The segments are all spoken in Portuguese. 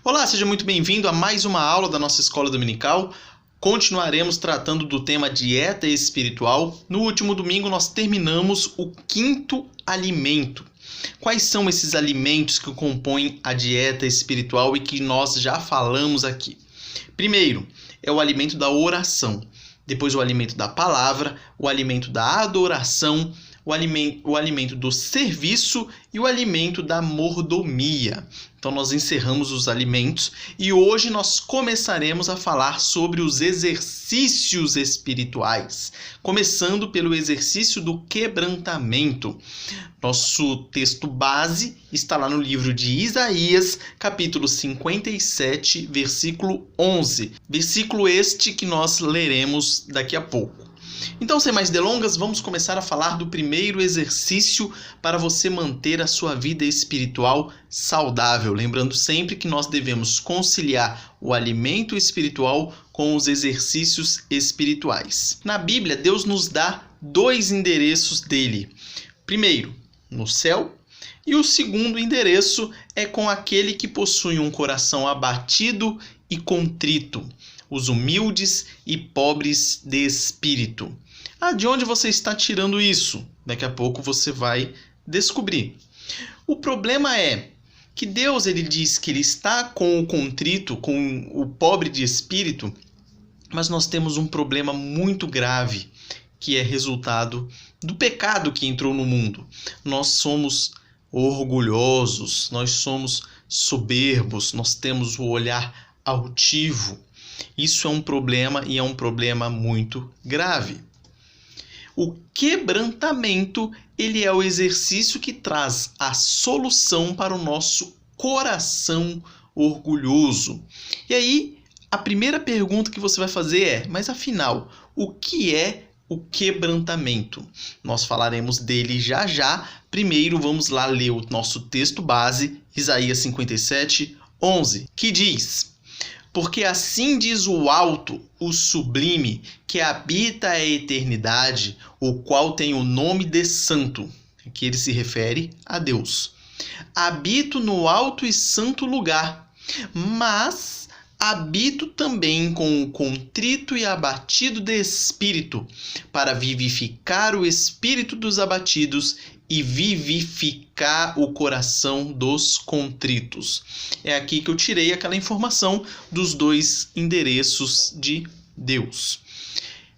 Olá, seja muito bem-vindo a mais uma aula da nossa escola dominical. Continuaremos tratando do tema dieta espiritual. No último domingo nós terminamos o quinto alimento. Quais são esses alimentos que compõem a dieta espiritual e que nós já falamos aqui? Primeiro, é o alimento da oração. Depois o alimento da palavra, o alimento da adoração, o alimento do serviço e o alimento da mordomia. Então nós encerramos os alimentos e hoje nós começaremos a falar sobre os exercícios espirituais, começando pelo exercício do quebrantamento. Nosso texto base está lá no livro de Isaías, capítulo 57, versículo 11. Versículo este que nós leremos daqui a pouco. Então, sem mais delongas, vamos começar a falar do primeiro exercício para você manter a sua vida espiritual saudável. Lembrando sempre que nós devemos conciliar o alimento espiritual com os exercícios espirituais. Na Bíblia, Deus nos dá dois endereços dele. Primeiro, no céu, e o segundo endereço é com aquele que possui um coração abatido e contrito, os humildes e pobres de espírito. De onde você está tirando isso? Daqui a pouco você vai descobrir. O problema é que Deus ele diz que ele está com o contrito, com o pobre de espírito, mas nós temos um problema muito grave, que é resultado do pecado que entrou no mundo. Nós somos orgulhosos, nós somos soberbos, nós temos o olhar altivo. Isso é um problema e é um problema muito grave. O quebrantamento, ele é o exercício que traz a solução para o nosso coração orgulhoso. E aí, a primeira pergunta que você vai fazer é, mas afinal, o que é o quebrantamento? Nós falaremos dele já já. Primeiro, vamos lá ler o nosso texto base, Isaías 57, 11, que diz: Porque assim diz o alto, o sublime, que habita a eternidade, o qual tem o nome de santo, que ele se refere a Deus. Habito no alto e santo lugar, mas habito também com o contrito e abatido de espírito, para vivificar o espírito dos abatidos e vivificar o coração dos contritos. É aqui que eu tirei aquela informação dos dois endereços de Deus.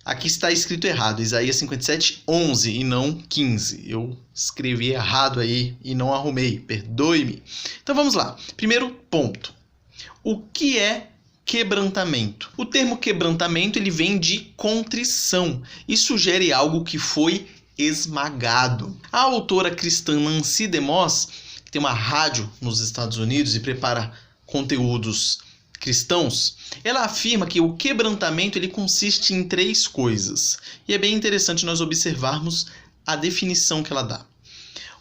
Aqui está escrito errado, Isaías 57, 11 e não 15. Eu escrevi errado aí e não arrumei, perdoe-me. Então vamos lá. Primeiro ponto. O que é quebrantamento? O termo quebrantamento ele vem de contrição e sugere algo que foi esmagado. A autora cristã Nancy DeMoss, que tem uma rádio nos Estados Unidos e prepara conteúdos cristãos, ela afirma que o quebrantamento ele consiste em três coisas. E é bem interessante nós observarmos a definição que ela dá.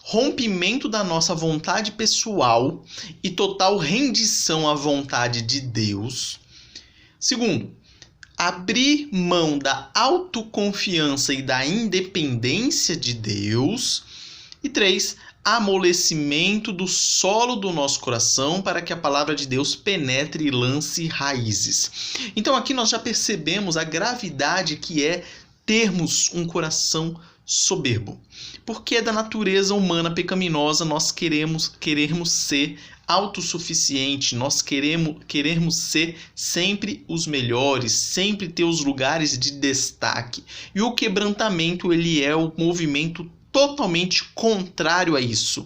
Rompimento da nossa vontade pessoal e total rendição à vontade de Deus. Segundo, abrir mão da autoconfiança e da independência de Deus. E 3, amolecimento do solo do nosso coração para que a palavra de Deus penetre e lance raízes. Então aqui nós já percebemos a gravidade que é termos um coração soberbo. Porque é da natureza humana pecaminosa nós queremos ser autossuficiente, nós queremos ser sempre os melhores, sempre ter os lugares de destaque. E o quebrantamento ele é o movimento totalmente contrário a isso.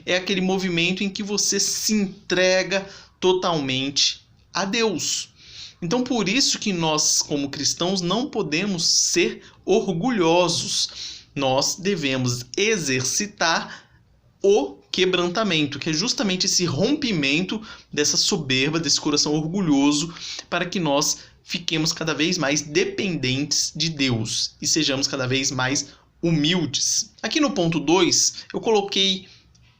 É aquele movimento em que você se entrega totalmente a Deus. Então por isso que nós como cristãos não podemos ser orgulhosos. Nós devemos exercitar o quebrantamento, que é justamente esse rompimento dessa soberba, desse coração orgulhoso, para que nós fiquemos cada vez mais dependentes de Deus e sejamos cada vez mais humildes. Aqui no ponto 2, eu coloquei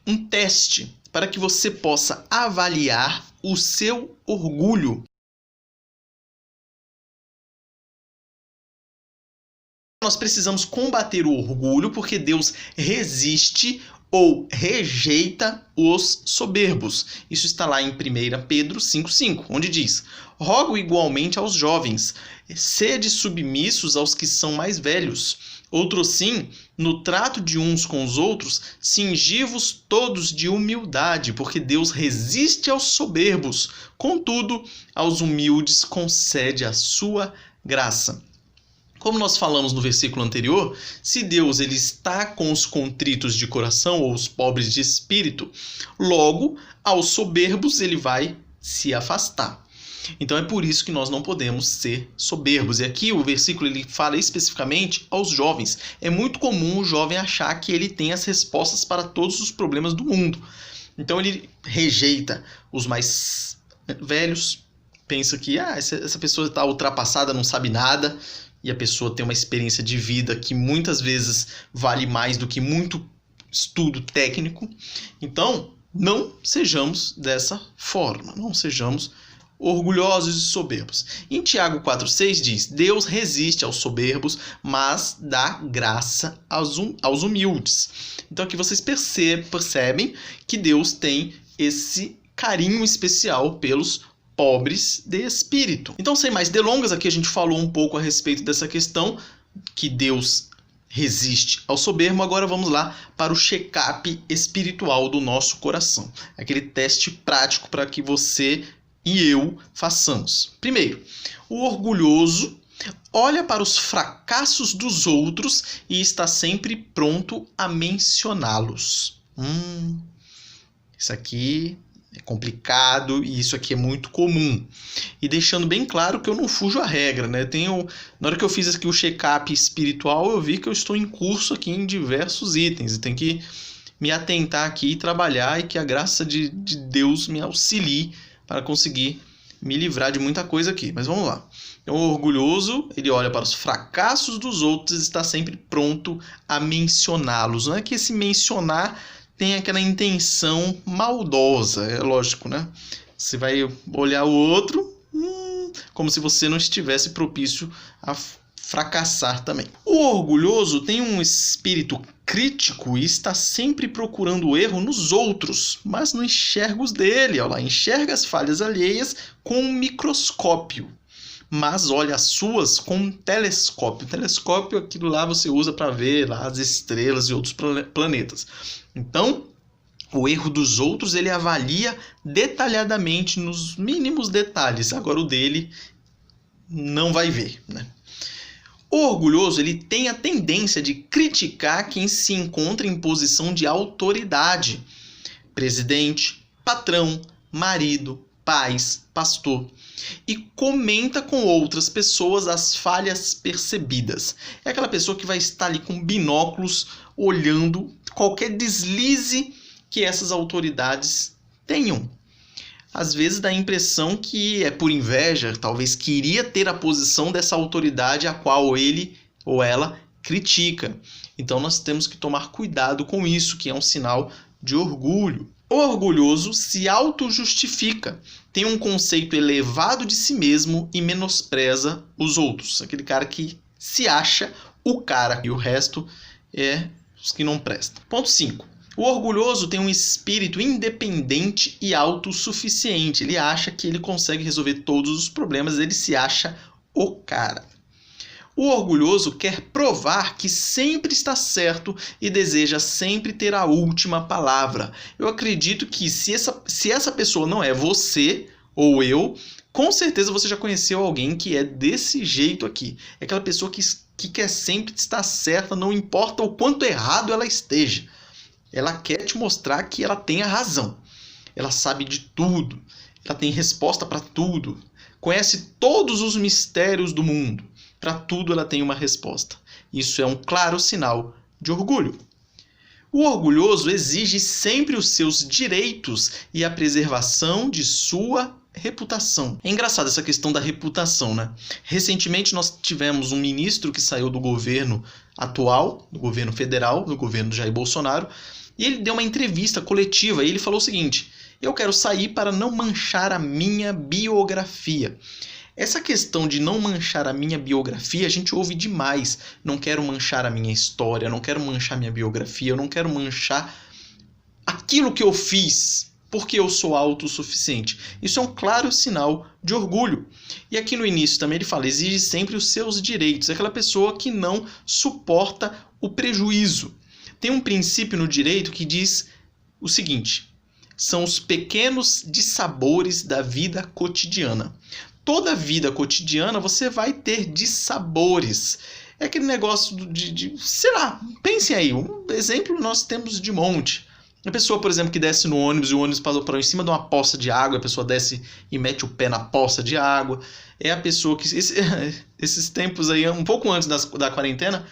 um teste para que você possa avaliar o seu orgulho. Nós precisamos combater o orgulho, porque Deus resiste ou rejeita os soberbos. Isso está lá em 1 Pedro 5,5, onde diz: rogo igualmente aos jovens, sede submissos aos que são mais velhos. Outrosim, no trato de uns com os outros, cingi-vos todos de humildade, porque Deus resiste aos soberbos, contudo, aos humildes concede a sua graça. Como nós falamos no versículo anterior, se Deus ele está com os contritos de coração ou os pobres de espírito, logo aos soberbos ele vai se afastar. Então é por isso que nós não podemos ser soberbos. E aqui o versículo ele fala especificamente aos jovens. É muito comum o jovem achar que ele tem as respostas para todos os problemas do mundo. Então ele rejeita os mais velhos, pensa que essa pessoa está ultrapassada, não sabe nada, e a pessoa tem uma experiência de vida que muitas vezes vale mais do que muito estudo técnico. Então não sejamos dessa forma, não sejamos orgulhosos e soberbos. Em Tiago 4,6 diz: Deus resiste aos soberbos, mas dá graça aos humildes. Então aqui vocês percebem que Deus tem esse carinho especial pelos pobres de espírito. Então, sem mais delongas, aqui a gente falou um pouco a respeito dessa questão, que Deus resiste ao soberbo. Agora vamos lá para o check-up espiritual do nosso coração. Aquele teste prático para que você e eu façamos. Primeiro, o orgulhoso olha para os fracassos dos outros e está sempre pronto a mencioná-los. Isso aqui é complicado e isso aqui é muito comum. E deixando bem claro que eu não fujo à regra, né? Na hora que eu fiz aqui o check-up espiritual, eu vi que eu estou em curso aqui em diversos itens. E tenho que me atentar aqui e trabalhar, e que a graça de Deus me auxilie para conseguir me livrar de muita coisa aqui. Mas vamos lá. Então, o orgulhoso, ele olha para os fracassos dos outros e está sempre pronto a mencioná-los. Não é que esse mencionar tem aquela intenção maldosa, é lógico, né? Você vai olhar o outro como se você não estivesse propício a fracassar também. O orgulhoso tem um espírito crítico e está sempre procurando o erro nos outros, mas não enxerga os dele. Olha lá, enxerga as falhas alheias com um microscópio, mas olha as suas com um telescópio. O telescópio, aquilo lá você usa para ver lá as estrelas e outros planetas. Então, o erro dos outros ele avalia detalhadamente nos mínimos detalhes. Agora o dele não vai ver, né? O orgulhoso ele tem a tendência de criticar quem se encontra em posição de autoridade. Presidente, patrão, marido, pais, pastor. E comenta com outras pessoas as falhas percebidas. É aquela pessoa que vai estar ali com binóculos olhando qualquer deslize que essas autoridades tenham. Às vezes dá a impressão que é por inveja, talvez queria ter a posição dessa autoridade a qual ele ou ela critica. Então nós temos que tomar cuidado com isso, que é um sinal de orgulho. O orgulhoso se auto-justifica, tem um conceito elevado de si mesmo e menospreza os outros. Aquele cara que se acha o cara e o resto é os que não prestam. Ponto 5. O orgulhoso tem um espírito independente e autossuficiente. Ele acha que ele consegue resolver todos os problemas, ele se acha o cara. O orgulhoso quer provar que sempre está certo e deseja sempre ter a última palavra. Eu acredito que se essa pessoa não é você ou eu, com certeza você já conheceu alguém que é desse jeito aqui. É aquela pessoa que quer sempre estar certa, não importa o quanto errado ela esteja. Ela quer te mostrar que ela tem a razão. Ela sabe de tudo. Ela tem resposta para tudo. Conhece todos os mistérios do mundo. Para tudo ela tem uma resposta. Isso é um claro sinal de orgulho. O orgulhoso exige sempre os seus direitos e a preservação de sua reputação. É engraçado essa questão da reputação, né? Recentemente nós tivemos um ministro que saiu do governo atual, do governo federal, do governo do Jair Bolsonaro, e ele deu uma entrevista coletiva e ele falou o seguinte: eu quero sair para não manchar a minha biografia. Essa questão de não manchar a minha biografia, a gente ouve demais. Não quero manchar a minha história, não quero manchar a minha biografia, eu não quero manchar aquilo que eu fiz porque eu sou autossuficiente. Isso é um claro sinal de orgulho. E aqui no início também ele fala, exige sempre os seus direitos. É aquela pessoa que não suporta o prejuízo. Tem um princípio no direito que diz o seguinte, são os pequenos dissabores da vida cotidiana. Toda vida cotidiana você vai ter dissabores. É aquele negócio sei lá, pensem aí, um exemplo nós temos de monte. A pessoa, por exemplo, que desce no ônibus e o ônibus passou por em cima de uma poça de água, a pessoa desce e mete o pé na poça de água. É a pessoa que... Esses tempos aí, um pouco antes da quarentena,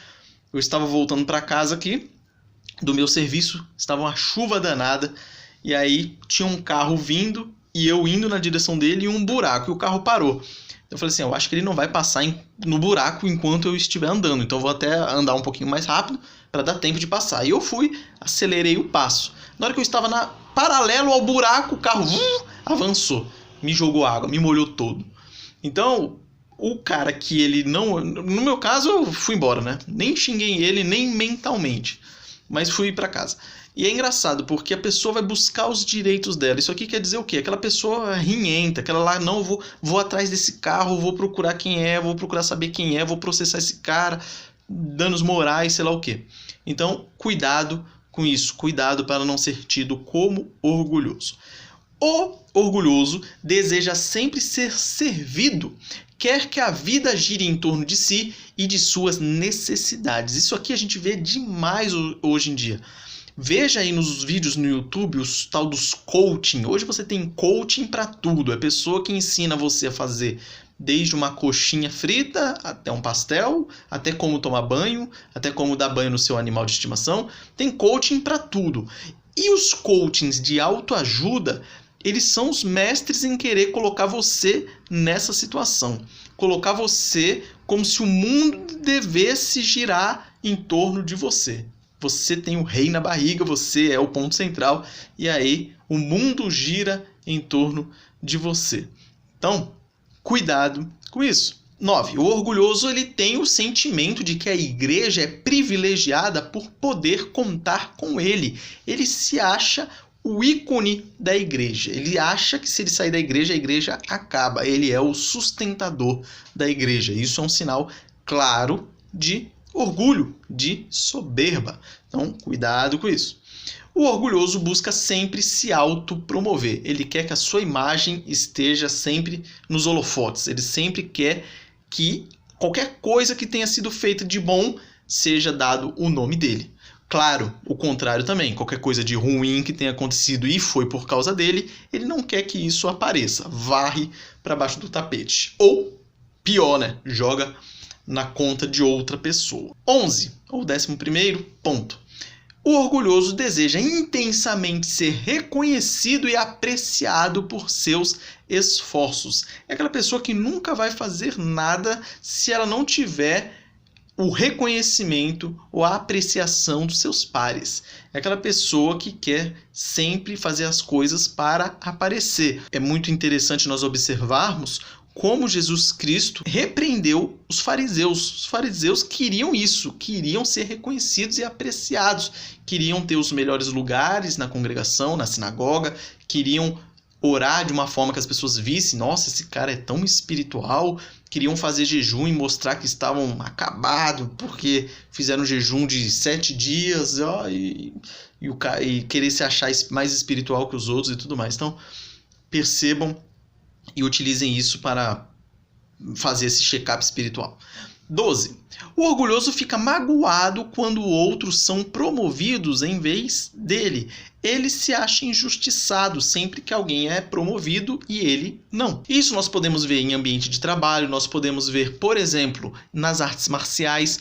eu estava voltando para casa aqui, do meu serviço, estava uma chuva danada, e aí tinha um carro vindo, e eu indo na direção dele, e um buraco, e o carro parou. Eu falei assim, eu acho que ele não vai passar no buraco enquanto eu estiver andando, então eu vou até andar um pouquinho mais rápido para dar tempo de passar. E eu fui, acelerei o passo. Na hora que eu estava paralelo ao buraco, o carro avançou, me jogou água, me molhou todo. Então, o cara que ele não... No meu caso, eu fui embora, né? Nem xinguei ele, nem mentalmente, mas fui para casa. E é engraçado, porque a pessoa vai buscar os direitos dela. Isso aqui quer dizer o quê? Aquela pessoa rinhenta, aquela lá, não, vou atrás desse carro, vou procurar quem é, vou procurar saber quem é, vou processar esse cara, danos morais, sei lá o quê. Então, cuidado com isso, cuidado para não ser tido como orgulhoso. O orgulhoso deseja sempre ser servido, quer que a vida gire em torno de si e de suas necessidades. Isso aqui a gente vê demais hoje em dia. Veja aí nos vídeos no YouTube os tal dos coaching. Hoje você tem coaching para tudo. É pessoa que ensina você a fazer desde uma coxinha frita até um pastel, até como tomar banho, até como dar banho no seu animal de estimação. Tem coaching para tudo. E os coachings de autoajuda, eles são os mestres em querer colocar você nessa situação. Colocar você como se o mundo devesse girar em torno de você. Você tem o rei na barriga, você é o ponto central, e aí o mundo gira em torno de você. Então, cuidado com isso. 9. O orgulhoso ele tem o sentimento de que a igreja é privilegiada por poder contar com ele. Ele se acha o ícone da igreja. Ele acha que se ele sair da igreja, a igreja acaba. Ele é o sustentador da igreja. Isso é um sinal claro de orgulho, de soberba. Então, cuidado com isso. O orgulhoso busca sempre se autopromover. Ele quer que a sua imagem esteja sempre nos holofotes. Ele sempre quer que qualquer coisa que tenha sido feita de bom seja dado o nome dele. Claro, o contrário também. Qualquer coisa de ruim que tenha acontecido e foi por causa dele, ele não quer que isso apareça. Varre para baixo do tapete. Ou, pior, né? Joga na conta de outra pessoa. 11, ou 11º ponto. O orgulhoso deseja intensamente ser reconhecido e apreciado por seus esforços. É aquela pessoa que nunca vai fazer nada se ela não tiver o reconhecimento ou a apreciação dos seus pares. É aquela pessoa que quer sempre fazer as coisas para aparecer. É muito interessante nós observarmos como Jesus Cristo repreendeu os fariseus. Os fariseus queriam isso, queriam ser reconhecidos e apreciados, queriam ter os melhores lugares na congregação, na sinagoga, queriam orar de uma forma que as pessoas vissem, nossa, esse cara é tão espiritual, queriam fazer jejum e mostrar que estavam acabados, porque fizeram jejum de 7 dias e querer se achar mais espiritual que os outros e tudo mais. Então, percebam e utilizem isso para fazer esse check-up espiritual. 12. O orgulhoso fica magoado quando outros são promovidos em vez dele. Ele se acha injustiçado sempre que alguém é promovido e ele não. Isso nós podemos ver em ambiente de trabalho, nós podemos ver, por exemplo, nas artes marciais.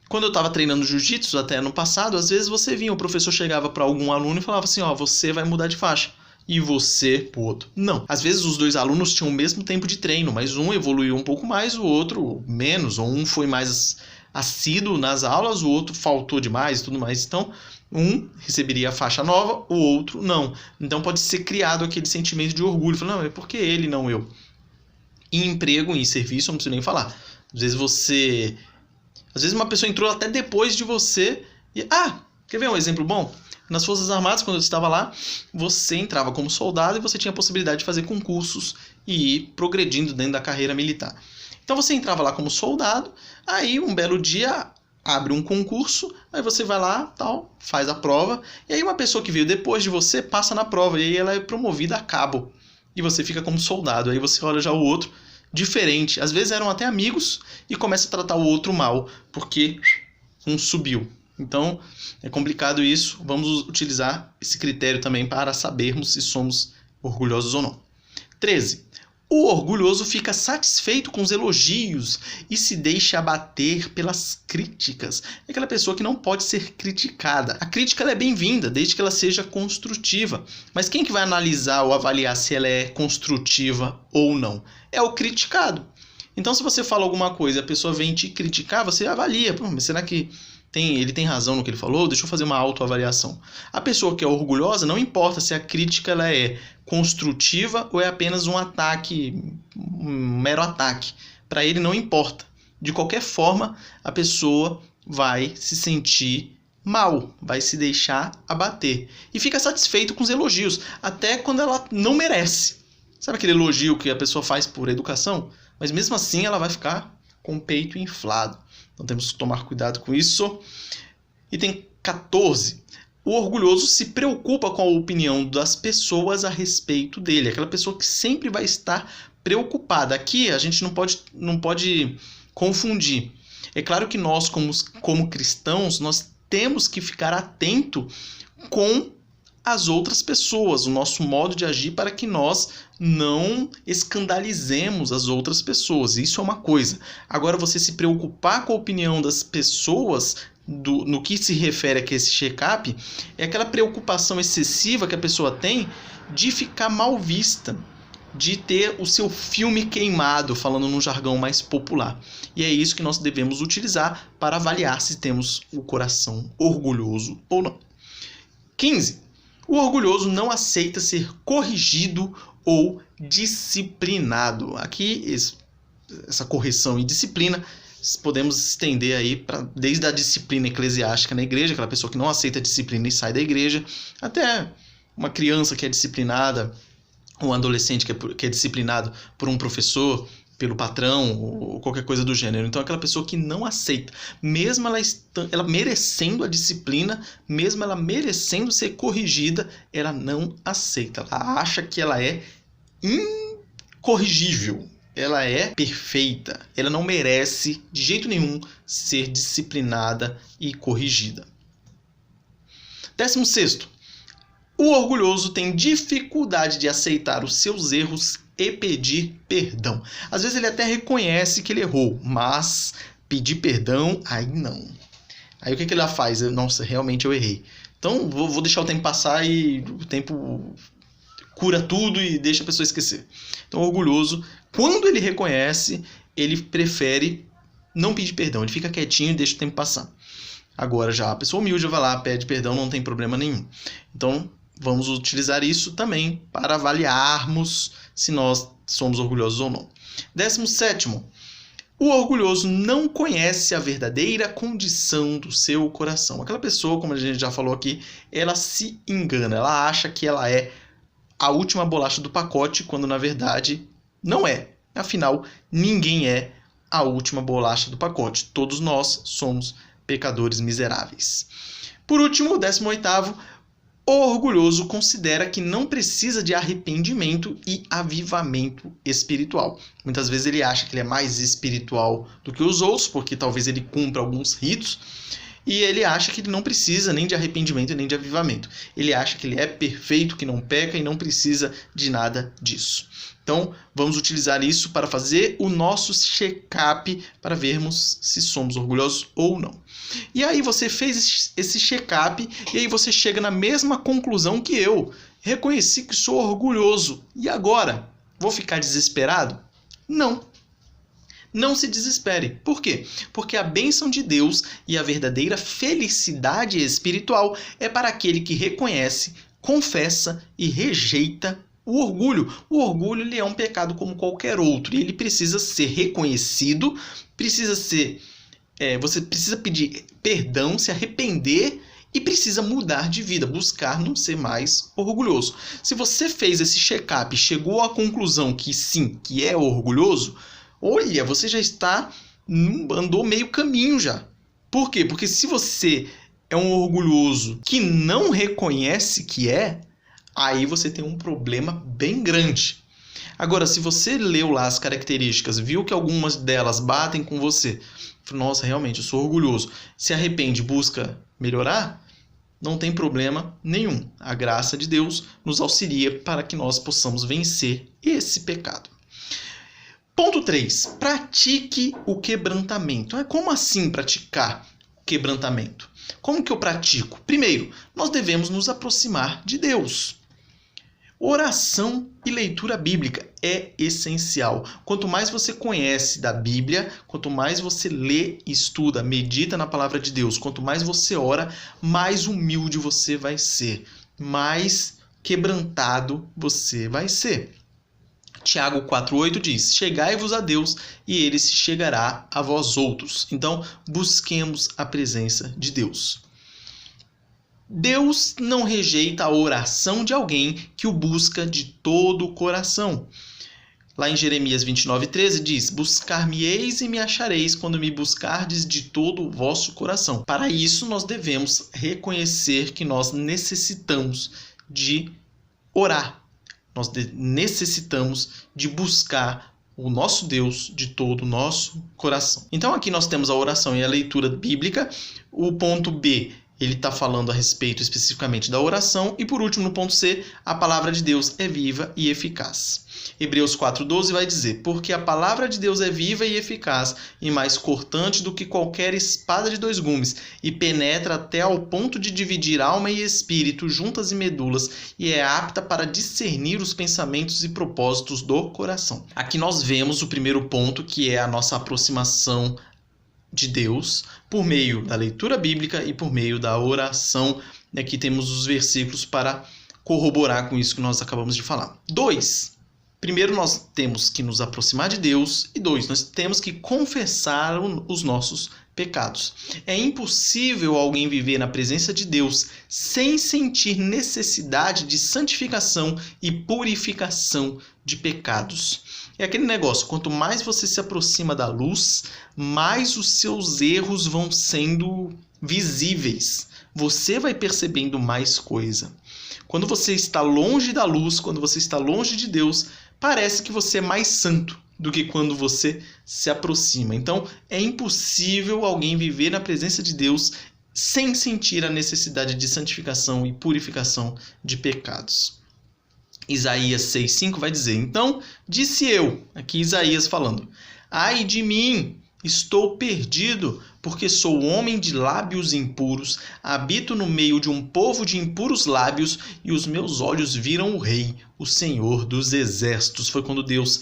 Quando eu estava treinando jiu-jitsu até no passado, às vezes você vinha, o professor chegava para algum aluno e falava assim, ó, você vai mudar de faixa. E você pro outro. Não. Às vezes os dois alunos tinham o mesmo tempo de treino, mas um evoluiu um pouco mais, o outro menos. Ou um foi mais assíduo nas aulas, o outro faltou demais e tudo mais. Então, um receberia a faixa nova, o outro não. Então pode ser criado aquele sentimento de orgulho. Fala, não, é porque ele, não eu. Em emprego, em serviço, eu não preciso nem falar. Às vezes uma pessoa entrou até depois de você e... Ah, quer ver um exemplo bom? Nas Forças Armadas, quando eu estava lá, você entrava como soldado e você tinha a possibilidade de fazer concursos e ir progredindo dentro da carreira militar. Então você entrava lá como soldado, aí um belo dia abre um concurso, aí você vai lá, tal, faz a prova, e aí uma pessoa que veio depois de você passa na prova, e aí ela é promovida a cabo, e você fica como soldado, aí você olha já o outro diferente, às vezes eram até amigos, e começa a tratar o outro mal, porque um subiu. Então é complicado isso, vamos utilizar esse critério também para sabermos se somos orgulhosos ou não. 13. O orgulhoso fica satisfeito com os elogios e se deixa abater pelas críticas. É aquela pessoa que não pode ser criticada. A crítica ela é bem-vinda, desde que ela seja construtiva. Mas quem que vai analisar ou avaliar se ela é construtiva ou não? É o criticado. Então, se você fala alguma coisa e a pessoa vem te criticar, você avalia. Pô, mas será que ele tem razão no que ele falou? Deixa eu fazer uma autoavaliação. A pessoa que é orgulhosa, não importa se a crítica ela é construtiva ou é apenas um ataque, um mero ataque. Para ele não importa. De qualquer forma, a pessoa vai se sentir mal, vai se deixar abater. E fica satisfeito com os elogios, até quando ela não merece. Sabe aquele elogio que a pessoa faz por educação? Mas mesmo assim ela vai ficar com o peito inflado. Então temos que tomar cuidado com isso. Item 14. O orgulhoso se preocupa com a opinião das pessoas a respeito dele. Aquela pessoa que sempre vai estar preocupada. Aqui a gente não pode confundir. É claro que nós, como cristãos, nós temos que ficar atento com as outras pessoas, o nosso modo de agir para que nós não escandalizemos as outras pessoas. Isso é uma coisa. Agora, você se preocupar com a opinião das pessoas no que se refere a esse check-up é aquela preocupação excessiva que a pessoa tem de ficar mal vista, de ter o seu filme queimado, falando num jargão mais popular. E é isso que nós devemos utilizar para avaliar se temos o coração orgulhoso ou não. 15. O orgulhoso não aceita ser corrigido ou disciplinado. Aqui, essa correção e disciplina, podemos estender aí desde a disciplina eclesiástica na igreja, aquela pessoa que não aceita a disciplina e sai da igreja, até uma criança que é disciplinada, um adolescente que é disciplinado por um professor, pelo patrão, ou qualquer coisa do gênero. Então, aquela pessoa que não aceita, mesmo ela merecendo a disciplina, mesmo ela merecendo ser corrigida, ela não aceita. Ela acha que ela é incorrigível, ela é perfeita, ela não merece de jeito nenhum ser disciplinada e corrigida. 16. O orgulhoso tem dificuldade de aceitar os seus erros e pedir perdão. Às vezes ele até reconhece que ele errou, mas pedir perdão, aí não. Aí o que ele faz? Nossa, realmente eu errei. Então vou deixar o tempo passar e o tempo cura tudo e deixa a pessoa esquecer. Então o orgulhoso, quando ele reconhece, ele prefere não pedir perdão. Ele fica quietinho e deixa o tempo passar. Agora já a pessoa humilde vai lá, pede perdão, não tem problema nenhum. Então vamos utilizar isso também para avaliarmos se nós somos orgulhosos ou não. 17. O orgulhoso não conhece a verdadeira condição do seu coração. Aquela pessoa, como a gente já falou aqui, ela se engana. Ela acha que ela é a última bolacha do pacote, quando na verdade não é. Afinal, ninguém é a última bolacha do pacote. Todos nós somos pecadores miseráveis. Por último, 18º, o orgulhoso considera que não precisa de arrependimento e avivamento espiritual. Muitas vezes ele acha que ele é mais espiritual do que os outros, porque talvez ele cumpra alguns ritos, e ele acha que ele não precisa nem de arrependimento nem de avivamento. Ele acha que ele é perfeito, que não peca e não precisa de nada disso. Então, vamos utilizar isso para fazer o nosso check-up para vermos se somos orgulhosos ou não. E aí você fez esse check-up e aí você chega na mesma conclusão que eu. Reconheci que sou orgulhoso. E agora? Vou ficar desesperado? Não. Não se desespere. Por quê? Porque a bênção de Deus e a verdadeira felicidade espiritual é para aquele que reconhece, confessa e rejeita o orgulho. O orgulho ele é um pecado como qualquer outro e ele precisa ser reconhecido, você precisa pedir perdão, se arrepender e precisa mudar de vida, buscar não ser mais orgulhoso. Se você fez esse check-up e chegou à conclusão que sim, que é orgulhoso, olha, você já andou meio caminho já. Por quê? Porque se você é um orgulhoso que não reconhece que é, aí você tem um problema bem grande. Agora, se você leu lá as características, viu que algumas delas batem com você, nossa, realmente, eu sou orgulhoso, se arrepende, busca melhorar, não tem problema nenhum. A graça de Deus nos auxilia para que nós possamos vencer esse pecado. Ponto 3. Pratique o quebrantamento. Como assim praticar o quebrantamento? Como que eu pratico? Primeiro, nós devemos nos aproximar de Deus. Oração e leitura bíblica é essencial. Quanto mais você conhece da Bíblia, quanto mais você lê, estuda, medita na palavra de Deus, quanto mais você ora, mais humilde você vai ser, mais quebrantado você vai ser. Tiago 4,8 diz: chegai-vos a Deus e ele se chegará a vós outros. Então, busquemos a presença de Deus. Deus não rejeita a oração de alguém que o busca de todo o coração. Lá em Jeremias 29,13 diz: buscar-me-eis e me achareis quando me buscardes de todo o vosso coração. Para isso, nós devemos reconhecer que nós necessitamos de orar. Nós necessitamos de buscar o nosso Deus de todo o nosso coração. Então aqui nós temos a oração e a leitura bíblica. O ponto B, ele está falando a respeito especificamente da oração. E por último, no ponto C, a palavra de Deus é viva e eficaz. Hebreus 4,12 vai dizer: porque a palavra de Deus é viva e eficaz e mais cortante do que qualquer espada de 2 gumes e penetra até ao ponto de dividir alma e espírito, juntas e medulas, e é apta para discernir os pensamentos e propósitos do coração. Aqui nós vemos o primeiro ponto, que é a nossa aproximação de Deus por meio da leitura bíblica e por meio da oração. Aqui temos os versículos para corroborar com isso que nós acabamos de falar. 2. Primeiro, nós temos que nos aproximar de Deus. E 2, nós temos que confessar os nossos pecados. É impossível alguém viver na presença de Deus sem sentir necessidade de santificação e purificação de pecados. É aquele negócio, quanto mais você se aproxima da luz, mais os seus erros vão sendo visíveis. Você vai percebendo mais coisa. Quando você está longe da luz, quando você está longe de Deus, parece que você é mais santo do que quando você se aproxima. Então, é impossível alguém viver na presença de Deus sem sentir a necessidade de santificação e purificação de pecados. Isaías 6,5 vai dizer: então disse eu, aqui Isaías falando, ai de mim, estou perdido, porque sou homem de lábios impuros, habito no meio de um povo de impuros lábios, e os meus olhos viram o Rei, o Senhor dos Exércitos. Foi quando Deus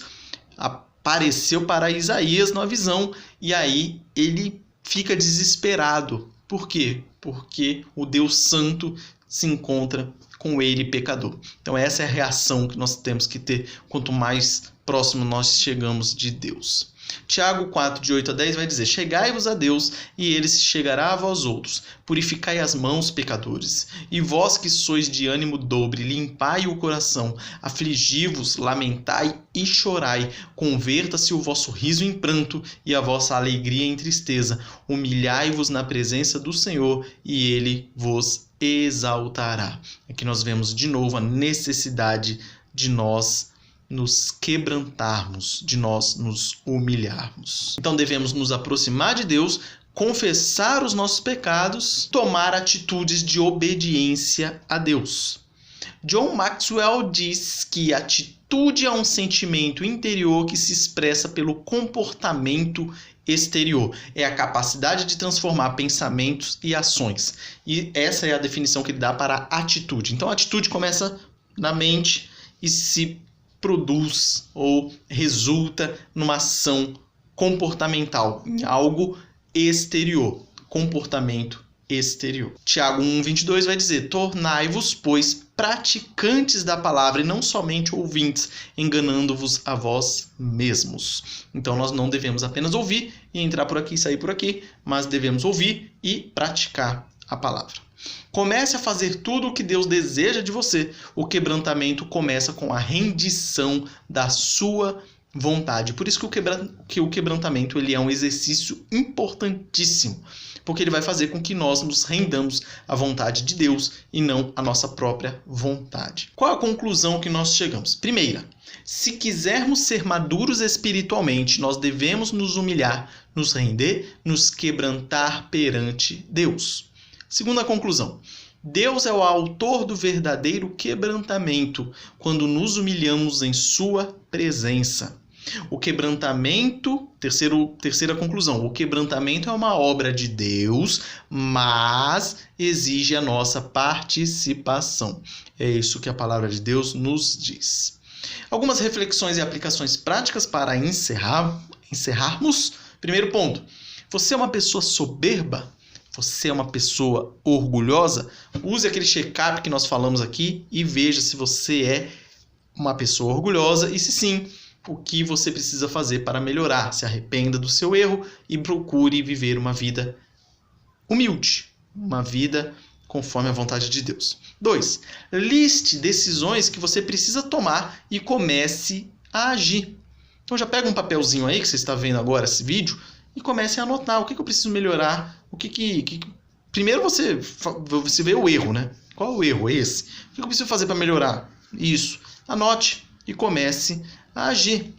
apareceu para Isaías numa visão, e aí ele fica desesperado. Por quê? Porque o Deus Santo se encontra com ele, pecador. Então essa é a reação que nós temos que ter quanto mais próximo nós chegamos de Deus. Tiago 4, de 8 a 10 vai dizer: chegai-vos a Deus, e ele se chegará a vós outros. Purificai as mãos, pecadores. E vós que sois de ânimo dobre, limpai o coração. Afligi-vos, lamentai e chorai. Converta-se o vosso riso em pranto e a vossa alegria em tristeza. Humilhai-vos na presença do Senhor, e ele vos exaltará. Aqui nós vemos de novo a necessidade de nós nos quebrantarmos, de nós nos humilharmos. Então devemos nos aproximar de Deus, confessar os nossos pecados, tomar atitudes de obediência a Deus. John Maxwell diz que atitude é um sentimento interior que se expressa pelo comportamento exterior. É a capacidade de transformar pensamentos e ações. E essa é a definição que ele dá para a atitude. Então a atitude começa na mente e se produz ou resulta numa ação comportamental, em algo exterior, comportamento exterior. Tiago 1,22 vai dizer: tornai-vos, pois, praticantes da palavra e não somente ouvintes, enganando-vos a vós mesmos. Então nós não devemos apenas ouvir e entrar por aqui e sair por aqui, mas devemos ouvir e praticar a palavra. Comece a fazer tudo o que Deus deseja de você. O quebrantamento começa com a rendição da sua vontade. Por isso que o quebrantamento ele é um exercício importantíssimo, porque ele vai fazer com que nós nos rendamos à vontade de Deus e não à nossa própria vontade. Qual a conclusão que nós chegamos? Primeira, se quisermos ser maduros espiritualmente, nós devemos nos humilhar, nos render, nos quebrantar perante Deus. Segunda conclusão, Deus é o autor do verdadeiro quebrantamento quando nos humilhamos em sua presença. O quebrantamento, terceira conclusão, o quebrantamento é uma obra de Deus, mas exige a nossa participação. É isso que a palavra de Deus nos diz. Algumas reflexões e aplicações práticas para encerrarmos. Primeiro ponto, você é uma pessoa soberba? Você é uma pessoa orgulhosa? Use aquele check-up que nós falamos aqui e veja se você é uma pessoa orgulhosa e se sim, o que você precisa fazer para melhorar. Se arrependa do seu erro e procure viver uma vida humilde, uma vida conforme a vontade de Deus. 2. Liste decisões que você precisa tomar e comece a agir. Então já pega um papelzinho aí que você está vendo agora esse vídeo e comece a anotar o que eu preciso melhorar, Primeiro você vê o erro, né? Qual é o erro? Esse. O que eu preciso fazer para melhorar? Isso. Anote e comece a agir.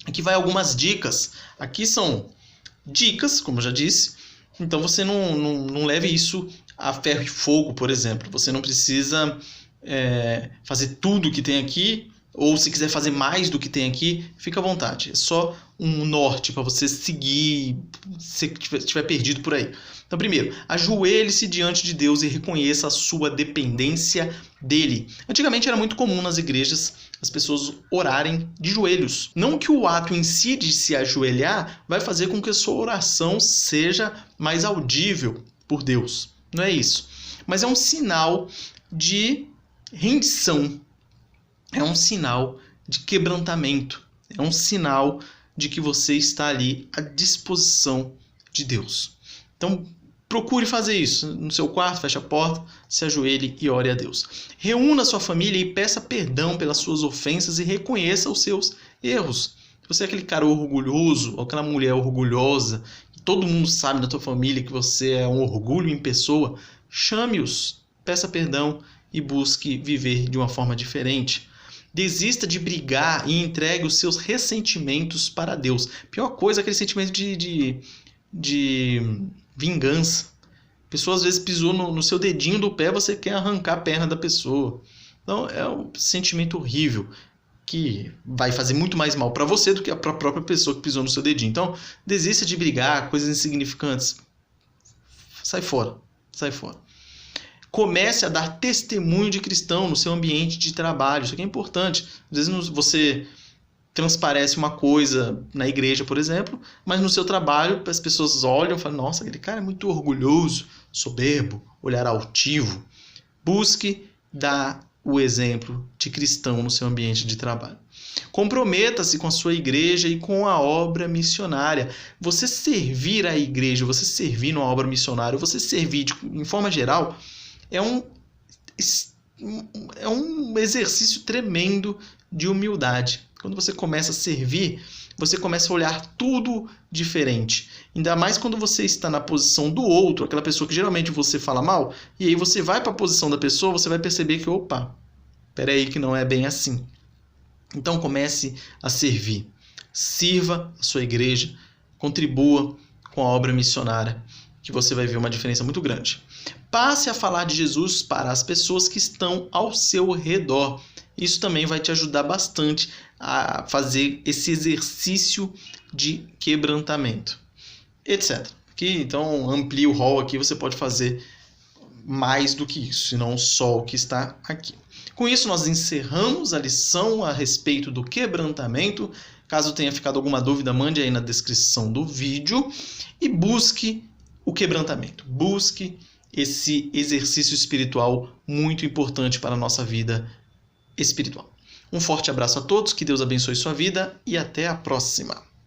Aqui vai algumas dicas. Aqui são dicas, como eu já disse. Então você não leve isso a ferro e fogo, por exemplo. Você não precisa fazer tudo que tem aqui, ou se quiser fazer mais do que tem aqui, fica à vontade. É só um norte para você seguir se estiver perdido por aí. Então, primeiro, ajoelhe-se diante de Deus e reconheça a sua dependência dele. Antigamente era muito comum nas igrejas as pessoas orarem de joelhos. Não que o ato em si de se ajoelhar vai fazer com que a sua oração seja mais audível por Deus. Não é isso. Mas é um sinal de rendição. É um sinal de quebrantamento. É um sinal de que você está ali à disposição de Deus. Então, procure fazer isso. No seu quarto, feche a porta, se ajoelhe e ore a Deus. Reúna sua família e peça perdão pelas suas ofensas e reconheça os seus erros. Se você é aquele cara orgulhoso ou aquela mulher orgulhosa, e todo mundo sabe na tua família que você é um orgulho em pessoa, chame-os, peça perdão e busque viver de uma forma diferente. Desista de brigar e entregue os seus ressentimentos para Deus. Pior coisa é aquele sentimento de vingança. A pessoa às vezes pisou no seu dedinho do pé, você quer arrancar a perna da pessoa. Então é um sentimento horrível que vai fazer muito mais mal para você do que a própria pessoa que pisou no seu dedinho. Então desista de brigar, coisas insignificantes. Sai fora, sai fora. Comece a dar testemunho de cristão no seu ambiente de trabalho. Isso aqui é importante. Às vezes você transparece uma coisa na igreja, por exemplo, mas no seu trabalho as pessoas olham e falam, nossa, aquele cara é muito orgulhoso, soberbo, olhar altivo. Busque dar o exemplo de cristão no seu ambiente de trabalho. Comprometa-se com a sua igreja e com a obra missionária. Você servir a igreja, você servir numa obra missionária, você servir em forma geral, é um exercício tremendo de humildade. Quando você começa a servir, você começa a olhar tudo diferente. Ainda mais quando você está na posição do outro, aquela pessoa que geralmente você fala mal, e aí você vai para a posição da pessoa, você vai perceber que, opa, peraí que não é bem assim. Então comece a servir. Sirva a sua igreja, contribua com a obra missionária, que você vai ver uma diferença muito grande. Passe a falar de Jesus para as pessoas que estão ao seu redor. Isso também vai te ajudar bastante a fazer esse exercício de quebrantamento, etc. Aqui, então, amplie o rol aqui, você pode fazer mais do que isso, e não só o que está aqui. Com isso, nós encerramos a lição a respeito do quebrantamento. Caso tenha ficado alguma dúvida, mande aí na descrição do vídeo e busque o quebrantamento. Busque esse exercício espiritual muito importante para a nossa vida espiritual. Um forte abraço a todos, que Deus abençoe sua vida e até a próxima.